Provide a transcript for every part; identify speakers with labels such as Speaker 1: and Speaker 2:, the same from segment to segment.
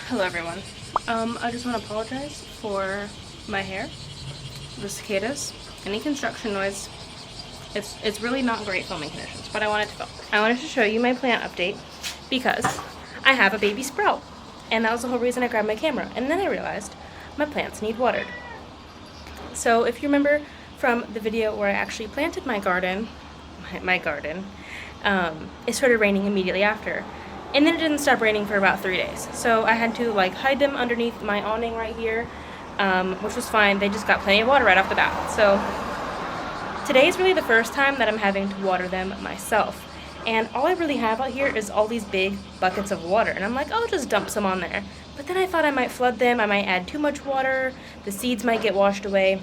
Speaker 1: Hello everyone. I just want to apologize for my hair, the cicadas, any construction noise. It's really not great filming conditions, but I wanted to film. I wanted to show you my plant update because I have a baby sprout, and that was the whole reason I grabbed my camera. And then I realized my plants need watered. So if you remember from the video where I actually planted my garden, it started raining immediately after. And then it didn't stop raining for about 3 days. So I had to hide them underneath my awning right here, which was fine. They just got plenty of water right off the bat. So today is really the first time that I'm having to water them myself. And all I really have out here is all these big buckets of water. And I'm like, I'll just dump some on there. But then I thought I might flood them. I might add too much water. The seeds might get washed away.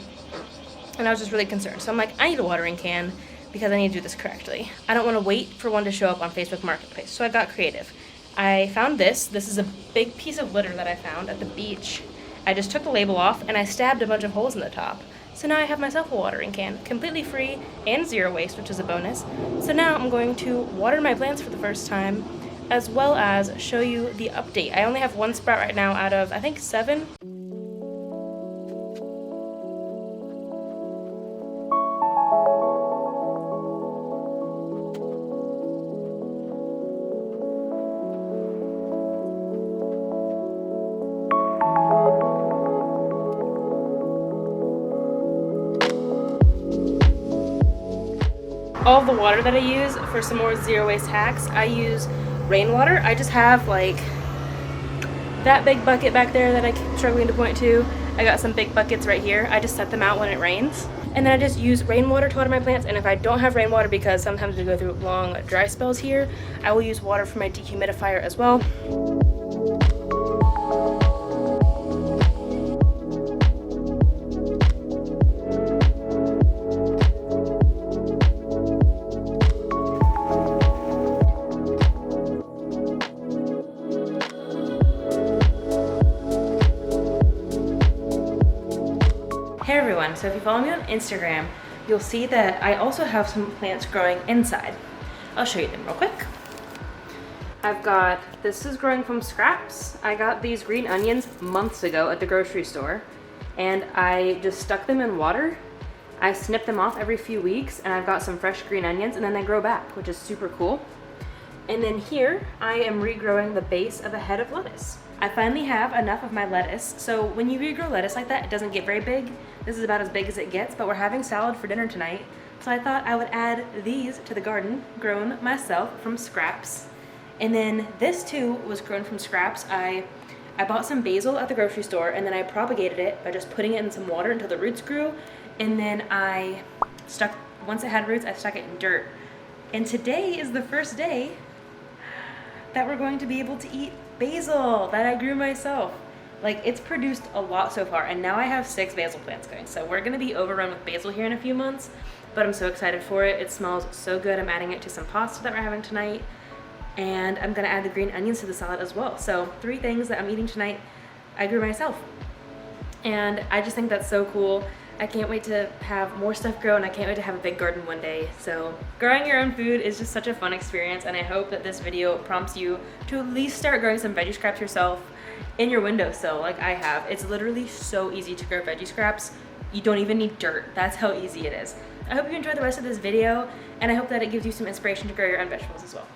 Speaker 1: And I was just really concerned. So I'm like, I need a watering can because I need to do this correctly. I don't want to wait for one to show up on Facebook Marketplace. So I got creative. I found this. This is a big piece of litter that I found at the beach. I just took the label off and I stabbed a bunch of holes in the top. So now I have myself a watering can, completely free and zero waste, which is a bonus. So now I'm going to water my plants for the first time, as well as show you the update. I only have one sprout right now out of, I think, 7. All of the water that I use for some more zero waste hacks, I use rainwater. I just have that big bucket back there that I keep struggling to point to. I got some big buckets right here. I just set them out when it rains. And then I just use rainwater to water my plants. And if I don't have rainwater, because sometimes we go through long dry spells here, I will use water for my dehumidifier as well. Hey everyone, so if you follow me on Instagram, you'll see that I also have some plants growing inside. I'll show you them real quick. This is growing from scraps. I got these green onions months ago at the grocery store, and I just stuck them in water. I snip them off every few weeks, and I've got some fresh green onions, and then they grow back, which is super cool. And then here, I am regrowing the base of a head of lettuce. I finally have enough of my lettuce. So when you regrow lettuce like that, it doesn't get very big. This is about as big as it gets, but we're having salad for dinner tonight. So I thought I would add these to the garden, grown myself from scraps. And then this too was grown from scraps. I bought some basil at the grocery store, and then I propagated it by just putting it in some water until the roots grew. And then once it had roots, I stuck it in dirt. And today is the first day that we're going to be able to eat basil that I grew myself. It's produced a lot so far, and now I have 6 basil plants going. So we're gonna be overrun with basil here in a few months, but I'm so excited for it. It smells so good. I'm adding it to some pasta that we're having tonight, and I'm gonna add the green onions to the salad as well. So 3 things that I'm eating tonight, I grew myself. And I just think that's so cool. I can't wait to have more stuff grow, and I can't wait to have a big garden one day. So growing your own food is just such a fun experience, and I hope that this video prompts you to at least start growing some veggie scraps yourself in your windowsill like I have. It's literally so easy to grow veggie scraps. You don't even need dirt. That's how easy it is. I hope you enjoyed the rest of this video, and I hope that it gives you some inspiration to grow your own vegetables as well.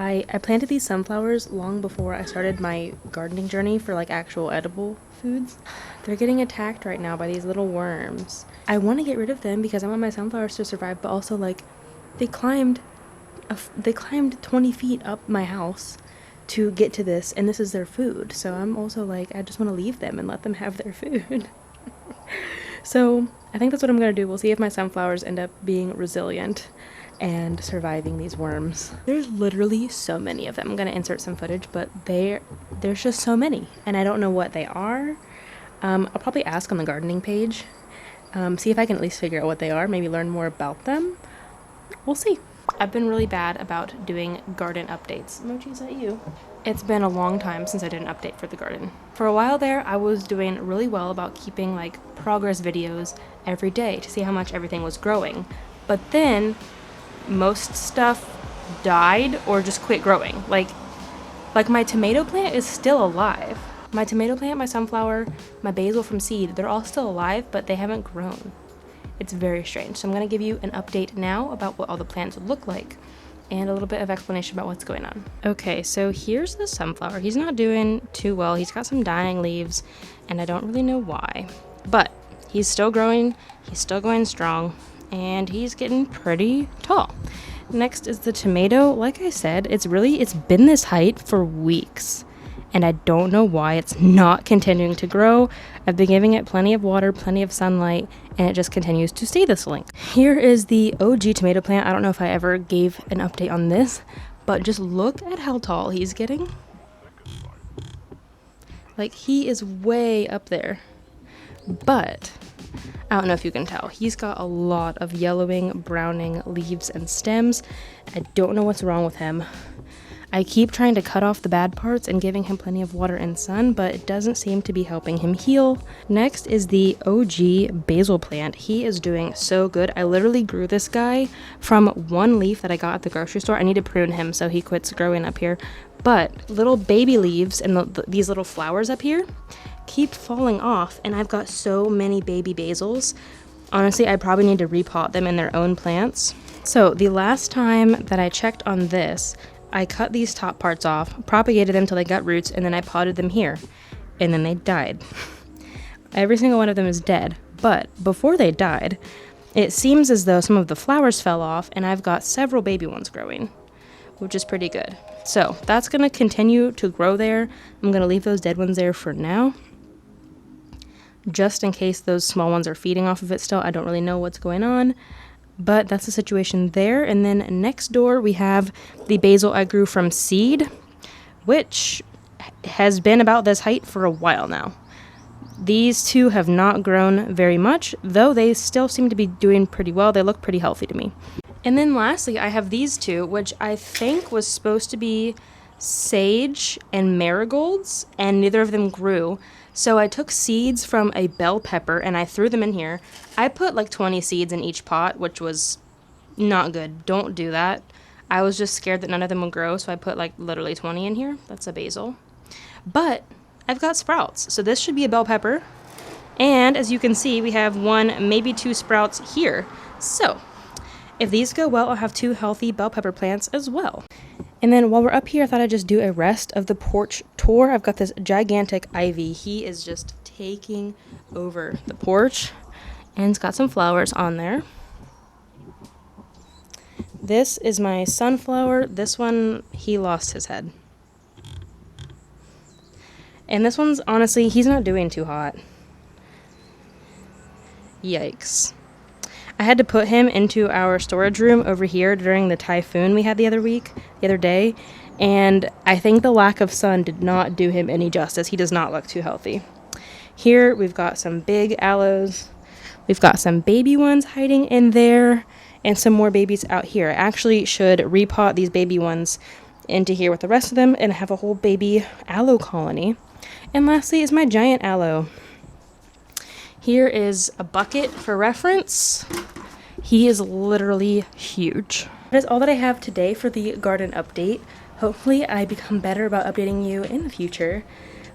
Speaker 1: I planted these sunflowers long before I started my gardening journey for like actual edible foods. They're getting attacked right now by these little worms. I want to get rid of them because I want my sunflowers to survive, but also like they climbed 20 feet up my house to get to this, and this is their food. So I'm also like, I just want to leave them and let them have their food. So I think that's what I'm going to do. We'll see if my sunflowers end up being resilient and surviving these worms. There's literally so many of them. I'm going to insert some footage, but there's just so many, and I don't know what they are. I'll probably ask on the gardening page, see if I can at least figure out what they are, maybe learn more about them. We'll see. I've been really bad about doing garden updates. Mochi, is that you? It's been a long time since I did an update for the garden. For a while there, I was doing really well about keeping like progress videos every day to see how much everything was growing. But then most stuff died or just quit growing. Like my tomato plant is still alive. My tomato plant, my sunflower, my basil from seed, they're all still alive, but they haven't grown. It's very strange. So I'm going to give you an update now about what all the plants look like and a little bit of explanation about what's going on. Okay, so here's the sunflower. He's not doing too well. He's got some dying leaves, and I don't really know why. But he's still growing, he's still going strong, and he's getting pretty tall. Next is the tomato. Like I said, it's been this height for weeks, and I don't know why it's not continuing to grow. I've been giving it plenty of water, plenty of sunlight, and it just continues to stay this length. Here is the OG tomato plant. I don't know if I ever gave an update on this, but just look at how tall he's getting. Like, he is way up there. But I don't know if you can tell, he's got a lot of yellowing, browning leaves and stems. I don't know what's wrong with him. I keep trying to cut off the bad parts and giving him plenty of water and sun, but it doesn't seem to be helping him heal. Next is the OG basil plant. He is doing so good. I literally grew this guy from one leaf that I got at the grocery store. I need to prune him so he quits growing up here. But little baby leaves and these little flowers up here keep falling off, and I've got so many baby basils. Honestly, I probably need to repot them in their own plants. So the last time that I checked on this, I cut these top parts off, propagated them till they got roots, and then I potted them here. And then they died. Every single one of them is dead. But before they died, it seems as though some of the flowers fell off, and I've got several baby ones growing, which is pretty good. So that's going to continue to grow there. I'm going to leave those dead ones there for now, just in case those small ones are feeding off of it still. I don't really know what's going on. But that's the situation there. And then next door we have the basil I grew from seed, which has been about this height for a while now. These two have not grown very much, though they still seem to be doing pretty well. They look pretty healthy to me. And then lastly, I have these two, which I think was supposed to be sage and marigolds, and neither of them grew. So I took seeds from a bell pepper and I threw them in here. I put like 20 seeds in each pot, which was not good. Don't do that. I was just scared that none of them would grow, so I put like literally 20 in here. That's a basil. But I've got sprouts, so this should be a bell pepper. And as you can see, we have one, maybe two sprouts here. So if these go well, I'll have two healthy bell pepper plants as well. And then while we're up here, I thought I'd just do a rest of the porch tour. I've got this gigantic ivy. He is just taking over the porch, and it's got some flowers on there. This is my sunflower. This one, he lost his head. And this one's, honestly, he's not doing too hot. Yikes. I had to put him into our storage room over here during the typhoon we had the other day, and I think the lack of sun did not do him any justice. He does not look too healthy. Here we've got some big aloes. We've got some baby ones hiding in there, and some more babies out here. I actually should repot these baby ones into here with the rest of them and have a whole baby aloe colony. And lastly is my giant aloe. Here is a bucket for reference. He is literally huge. That is all that I have today for the garden update. Hopefully I become better about updating you in the future.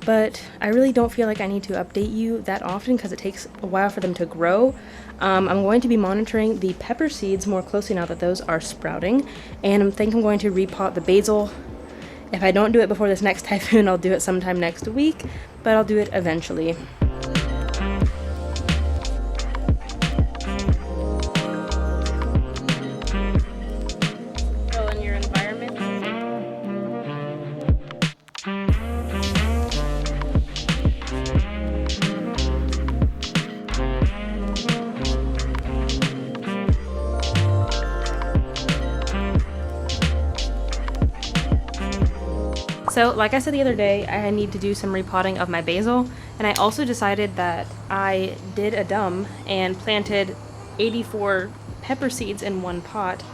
Speaker 1: but I really don't feel like I need to update you that often because it takes a while for them to grow. I'm going to be monitoring the pepper seeds more closely now that those are sprouting, and I think I'm going to repot the basil. If I don't do it before this next typhoon, I'll do it sometime next week, but I'll do it eventually. So, like I said the other day, I need to do some repotting of my basil, and I also decided that I did a dumb and planted 84 pepper seeds in one pot.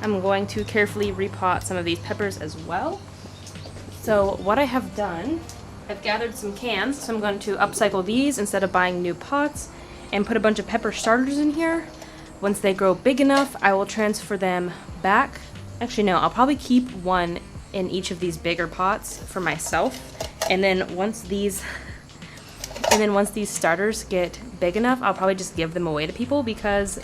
Speaker 1: I'm going to carefully repot some of these peppers as well. So what I have done, I've gathered some cans, so I'm going to upcycle these instead of buying new pots, and put a bunch of pepper starters in here. Once they grow big enough, I will transfer them back. Actually, no, I'll probably keep one in each of these bigger pots for myself, and then once these starters get big enough, I'll probably just give them away to people because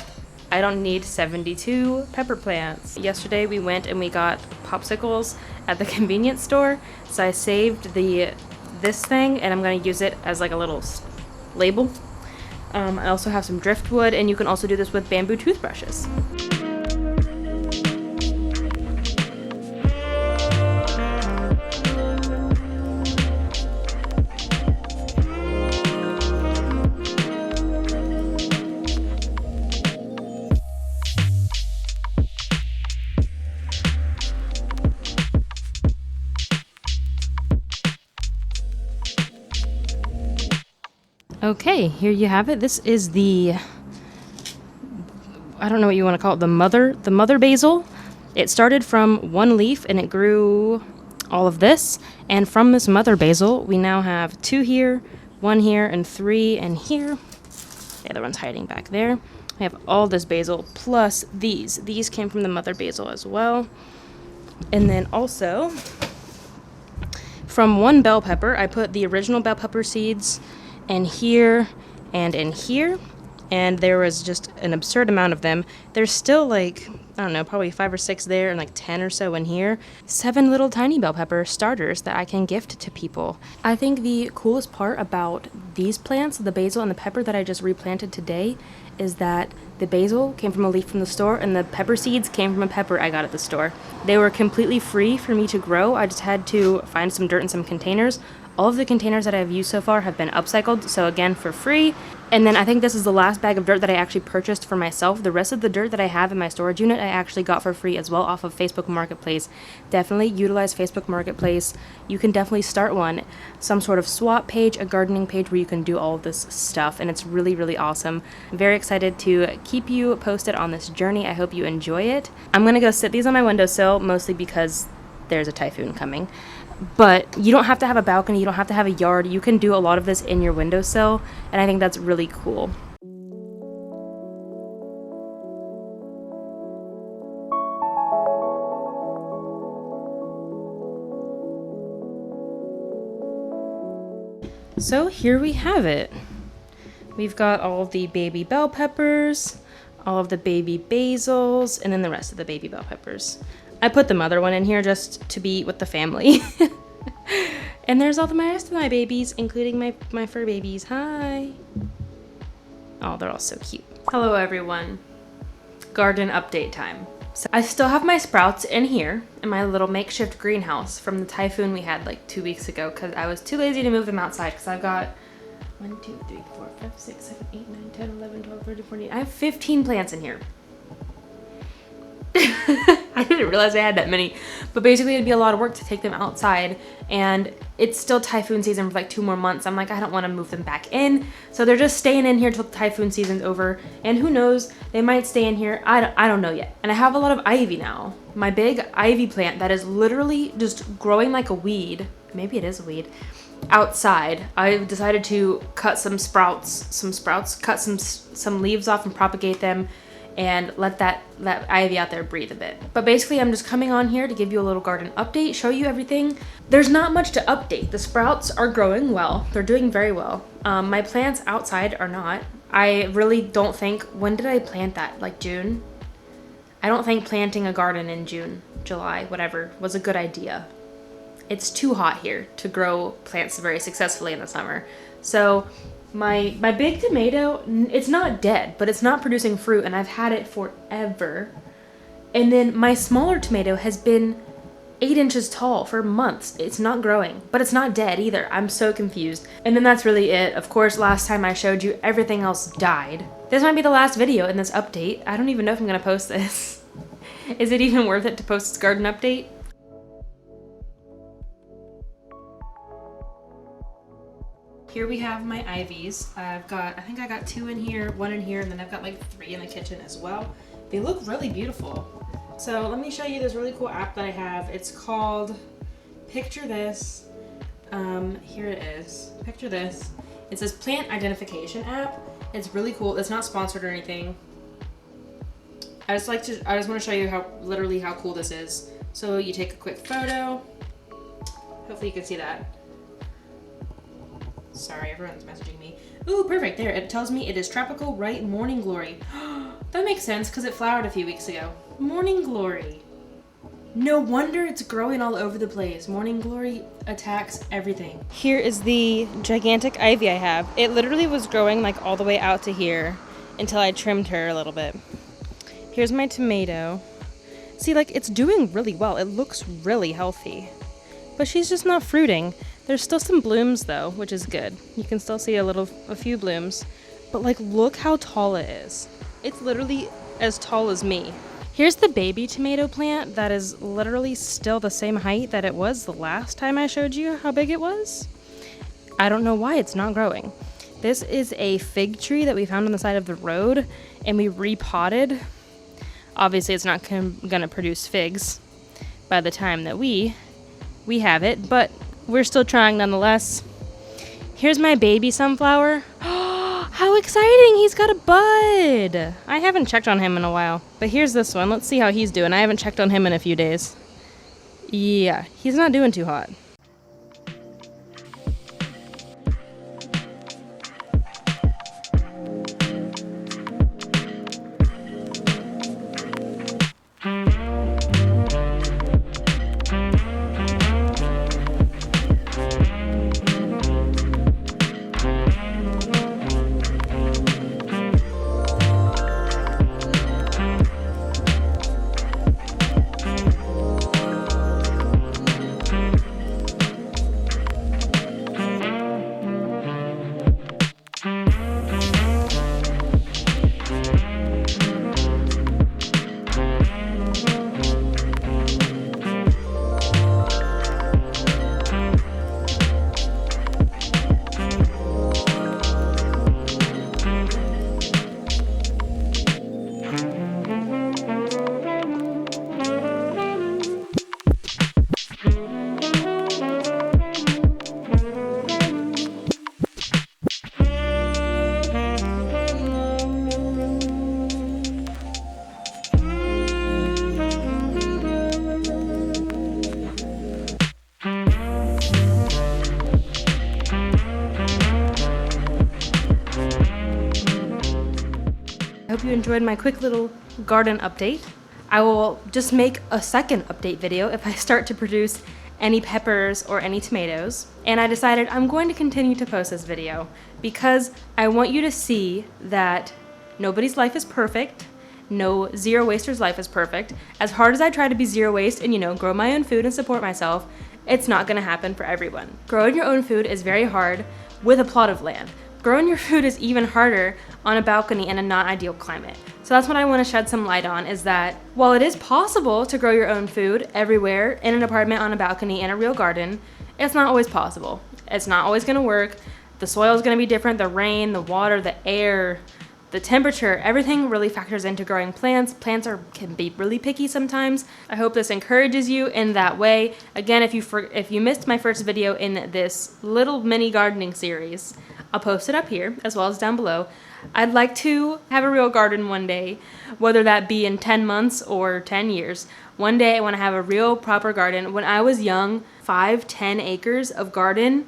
Speaker 1: I don't need 72 pepper plants. Yesterday we went and we got popsicles at the convenience store, so I saved this thing and I'm going to use it as like a little label. I also have some driftwood, and you can also do this with bamboo toothbrushes. Okay, here you have it. This is the, I don't know what you want to call it, the mother basil. It started from one leaf and it grew all of this. And from this mother basil, we now have 2 here, 1 here, and 3 and here. The other one's hiding back there. We have all this basil plus these. These came from the mother basil as well. And then also, from one bell pepper, I put the original bell pepper seeds in here and in here, and there was just an absurd amount of them. There's still like, I don't know, probably 5 or 6 there and like 10 or so in here. 7 little tiny bell pepper starters that I can gift to people. I think the coolest part about these plants, the basil and the pepper that I just replanted today, is that the basil came from a leaf from the store and the pepper seeds came from a pepper I got at the store. They were completely free for me to grow. I just had to find some dirt in some containers. All of the containers that I've used so far have been upcycled, so again, for free. And then I think this is the last bag of dirt that I actually purchased for myself. The rest of the dirt that I have in my storage unit I actually got for free as well off of Facebook Marketplace. Definitely utilize Facebook Marketplace. You can definitely start one. Some sort of swap page, a gardening page where you can do all of this stuff, and it's really, really awesome. I'm very excited to keep you posted on this journey. I hope you enjoy it. I'm gonna go sit these on my windowsill, mostly because there's a typhoon coming. But you don't have to have a balcony, you don't have to have a yard. You can do a lot of this in your windowsill, and I think that's really cool. So here we have it. We've got all of the baby bell peppers, all of the baby basils, and then the rest of the baby bell peppers. I put the mother one in here just to be with the family. And there's all the rest of my babies, including my fur babies. Hi. Oh, they're all so cute. Hello, everyone. Garden update time. So I still have my sprouts in here in my little makeshift greenhouse from the typhoon we had like 2 weeks ago because I was too lazy to move them outside because I've got 1, 2, 3, 4, 5, 6, 7, 8, 9, 10, 11, 12, 13, 14. I have 15 plants in here. I didn't realize I had that many, but basically it'd be a lot of work to take them outside, and it's still typhoon season for like 2 more months. I'm like, I don't want to move them back in, so they're just staying in here till the typhoon season's over, and who knows, they might stay in here. I don't know yet. And I have a lot of ivy now. My big ivy plant that is literally just growing like a weed, maybe it is a weed, outside. I've decided to cut some sprouts, cut some leaves off and propagate them and let that ivy out there breathe a bit. But basically I'm just coming on here to give you a little garden update, show you everything. There's not much to update. The sprouts are growing well. They're doing very well. My plants outside are not. I really don't think, when did I plant that? Like June? I don't think planting a garden in June, July, whatever, was a good idea. It's too hot here to grow plants very successfully in the summer. So my big tomato, it's not dead, but it's not producing fruit, and I've had it forever. And then my smaller tomato has been 8 inches tall for months. It's not growing, but it's not dead either. I'm so confused. And then that's really it. Of course, last time I showed you, everything else died. This might be the last video in this update. I don't even know if I'm gonna post this. Is it even worth it to post this garden update? Here we have my ivies. I think I got 2 in here, 1 in here, and then I've got like 3 in the kitchen as well. They look really beautiful. So let me show you this really cool app that I have. It's called, picture this. Here it is. Picture this. It's this plant identification app. It's really cool. It's not sponsored or anything. I just want to show you literally how cool this is. So you take a quick photo. Hopefully you can see that. Sorry, everyone's messaging me. Ooh, perfect. There, it tells me it is tropical right morning glory. That makes sense because it flowered a few weeks ago. Morning glory. No wonder it's growing all over the place. Morning glory attacks everything. Here is the gigantic ivy I have. It literally was growing like all the way out to here until I trimmed her a little bit. Here's my tomato. See, like, it's doing really well. It looks really healthy. But she's just not fruiting. There's still some blooms though, which is good. You can still see a few blooms. But like, look how tall it is. It's literally as tall as me. Here's the baby tomato plant that is literally still the same height that it was the last time I showed you how big it was. I don't know why it's not growing. This is a fig tree that we found on the side of the road and we repotted. Obviously it's not gonna produce figs by the time that we have it, but we're still trying nonetheless. Here's my baby sunflower. How exciting! He's got a bud! I haven't checked on him in a while. But here's this one. Let's see how he's doing. I haven't checked on him in a few days. Yeah, he's not doing too hot. I hope you enjoyed my quick little garden update. I will just make a second update video if I start to produce any peppers or any tomatoes. And I decided I'm going to continue to post this video because I want you to see that nobody's life is perfect. No zero waster's life is perfect. As hard as I try to be zero waste and, grow my own food and support myself, it's not gonna happen for everyone. Growing your own food is very hard with a plot of land. Growing your food is even harder on a balcony in a not ideal climate. So that's what I want to shed some light on, is that while it is possible to grow your own food everywhere in an apartment, on a balcony, in a real garden, it's not always possible. It's not always going to work. The soil is going to be different. The rain, the water, the air, the temperature, everything really factors into growing plants. Plants can be really picky sometimes. I hope this encourages you in that way. Again, if you missed my first video in this little mini gardening series, I'll post it up here as well as down below. I'd like to have a real garden one day, whether that be in 10 months or 10 years. One day I want to have a real proper garden. When I was young, 5-10 acres of garden,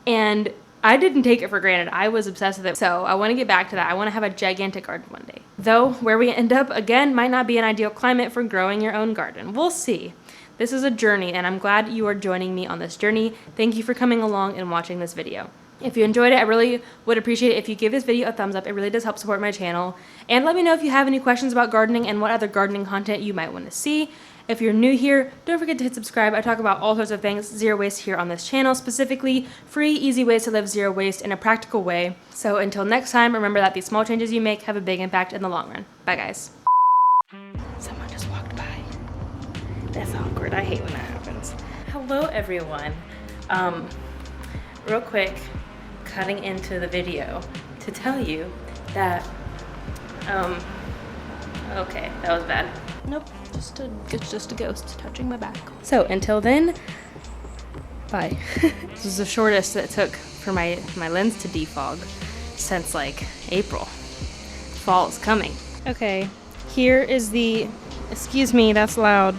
Speaker 1: and I didn't take it for granted. I was obsessed with it. So I want to get back to that. I want to have a gigantic garden one day. Though where we end up, again, might not be an ideal climate for growing your own garden. We'll see. This is a journey, and I'm glad you are joining me on this journey. Thank you for coming along and watching this video. If you enjoyed it, I really would appreciate it if you give this video a thumbs up. It really does help support my channel. And let me know if you have any questions about gardening and what other gardening content you might want to see. If you're new here, don't forget to hit subscribe. I talk about all sorts of things zero waste here on this channel, specifically free, easy ways to live zero waste in a practical way. So until next time, remember that these small changes you make have a big impact in the long run. Bye, guys. Someone just walked by. That's awkward. I hate when that happens. Hello, everyone. Real quick, cutting into the video to tell you that, okay, that was bad. Nope, it's just a ghost touching my back. So until then, bye. This is the shortest it took for my lens to defog since like April. Fall is coming. Okay, here is the, excuse me, that's loud.